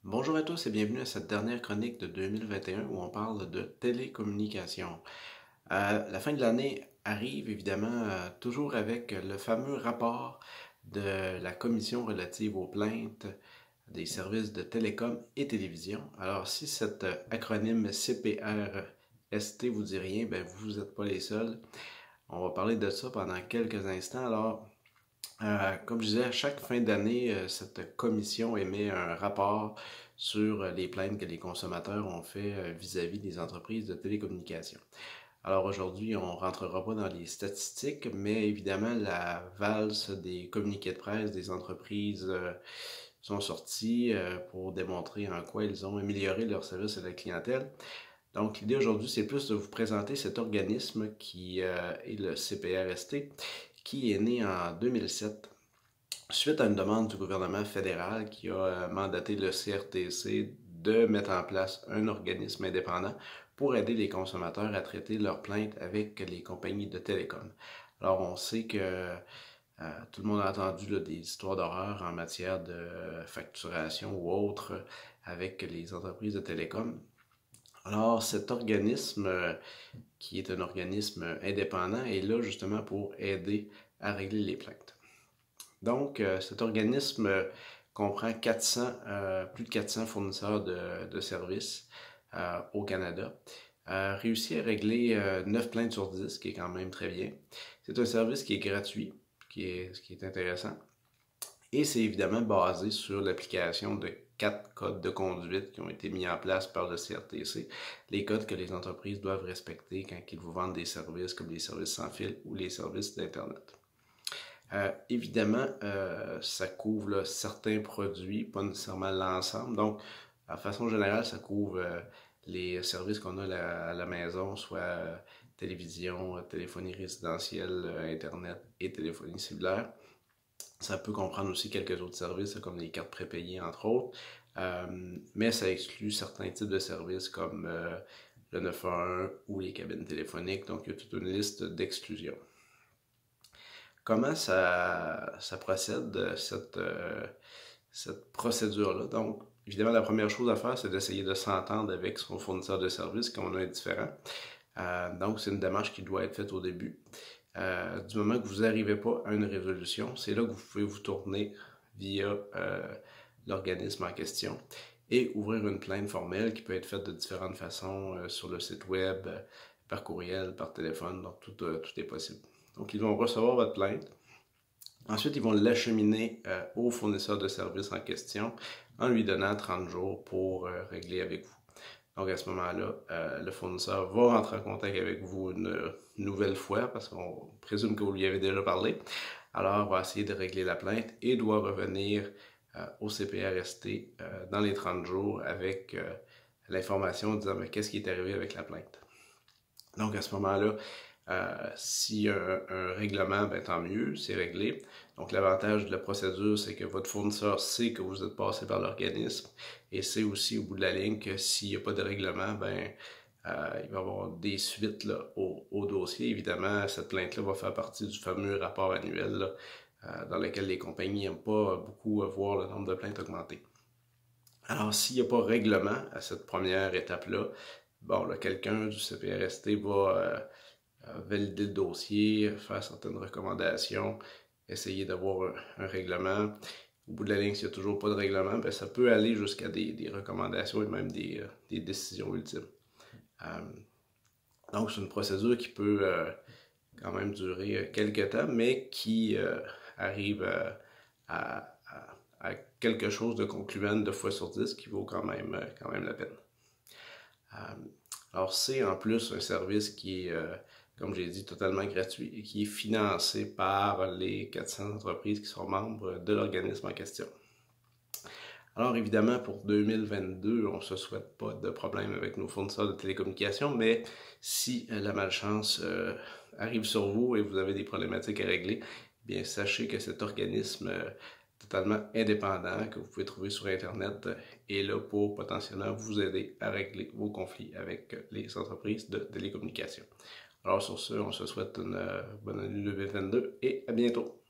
Bonjour à tous et bienvenue à cette dernière chronique de 2021 où on parle de télécommunications. La fin de l'année arrive évidemment toujours avec le fameux rapport de la commission relative aux plaintes des services de télécom et télévision. Alors si cet acronyme CPRST vous dit rien, ben vous n'êtes pas les seuls. On va parler de ça pendant quelques instants. Alors, comme je disais, à chaque fin d'année, cette commission émet un rapport sur les plaintes que les consommateurs ont fait vis-à-vis des entreprises de télécommunications. Alors aujourd'hui, on ne rentrera pas dans les statistiques, mais évidemment, la valse des communiqués de presse des entreprises sont sortis pour démontrer en quoi ils ont amélioré leur service à la clientèle. Donc, l'idée aujourd'hui, c'est plus de vous présenter cet organisme qui est le CPRST, qui est né en 2007 suite à une demande du gouvernement fédéral qui a mandaté le CRTC de mettre en place un organisme indépendant pour aider les consommateurs à traiter leurs plaintes avec les compagnies de télécom. Alors, on sait que tout le monde a entendu là, des histoires d'horreur en matière de facturation ou autre avec les entreprises de télécom. Alors, cet organisme, qui est un organisme indépendant, est là justement pour aider à régler les plaintes. Donc, cet organisme comprend plus de 400 fournisseurs de services au Canada. Réussit à régler 9 plaintes sur 10, ce qui est quand même très bien. C'est un service qui est gratuit, ce qui est intéressant. Et c'est évidemment basé sur l'application de 4 codes de conduite qui ont été mis en place par le CRTC, les codes que les entreprises doivent respecter quand ils vous vendent des services comme les services sans fil ou les services d'Internet. Évidemment, ça couvre là, certains produits, pas nécessairement l'ensemble. Donc, de façon générale, ça couvre les services qu'on a à la maison, soit télévision, téléphonie résidentielle, Internet et téléphonie cellulaire. Ça peut comprendre aussi quelques autres services, comme les cartes prépayées, entre autres. Mais ça exclut certains types de services comme le 911 ou les cabines téléphoniques. Donc, il y a toute une liste d'exclusions. Comment ça procède, cette procédure-là? Donc, évidemment, la première chose à faire, c'est d'essayer de s'entendre avec son fournisseur de services, qu'on a indifférent. Donc, c'est une démarche qui doit être faite au début. Du moment que vous n'arrivez pas à une résolution, c'est là que vous pouvez vous tourner via l'organisme en question et ouvrir une plainte formelle qui peut être faite de différentes façons sur le site web, par courriel, par téléphone, donc tout est possible. Donc, ils vont recevoir votre plainte. Ensuite, ils vont l'acheminer au fournisseur de services en question en lui donnant 30 jours pour régler avec vous. Donc, à ce moment-là, le fournisseur va rentrer en contact avec vous une nouvelle fois parce qu'on présume que vous lui avez déjà parlé. Alors, on va essayer de régler la plainte et doit revenir au CPRST dans les 30 jours avec l'information disant qu'est-ce qui est arrivé avec la plainte. Donc, à ce moment-là, s'il y a un règlement, ben, tant mieux, c'est réglé. Donc, l'avantage de la procédure, c'est que votre fournisseur sait que vous êtes passé par l'organisme et sait aussi au bout de la ligne que s'il n'y a pas de règlement, ben, il va y avoir des suites là, au dossier. Évidemment, cette plainte-là va faire partie du fameux rapport annuel là, dans lequel les compagnies n'aiment pas beaucoup voir le nombre de plaintes augmenter. Alors, s'il n'y a pas de règlement à cette première étape-là, bon, là, quelqu'un du CPRST va valider le dossier, faire certaines recommandations, essayer d'avoir un règlement. Au bout de la ligne, s'il n'y a toujours pas de règlement, ben, ça peut aller jusqu'à des recommandations et même des décisions ultimes. Donc, c'est une procédure qui peut quand même durer quelques temps, mais qui arrive à quelque chose de concluant 2 fois sur 10 qui vaut quand même la peine. Alors, c'est en plus un service qui est, comme j'ai dit, totalement gratuit et qui est financé par les 400 entreprises qui sont membres de l'organisme en question. Alors, évidemment, pour 2022, on ne se souhaite pas de problème avec nos fournisseurs de télécommunications, mais si la malchance arrive sur vous et vous avez des problématiques à régler, bien, sachez que cet organisme totalement indépendant que vous pouvez trouver sur Internet est là pour potentiellement vous aider à régler vos conflits avec les entreprises de télécommunications. Alors sur ce, on se souhaite une bonne année 2022 et à bientôt!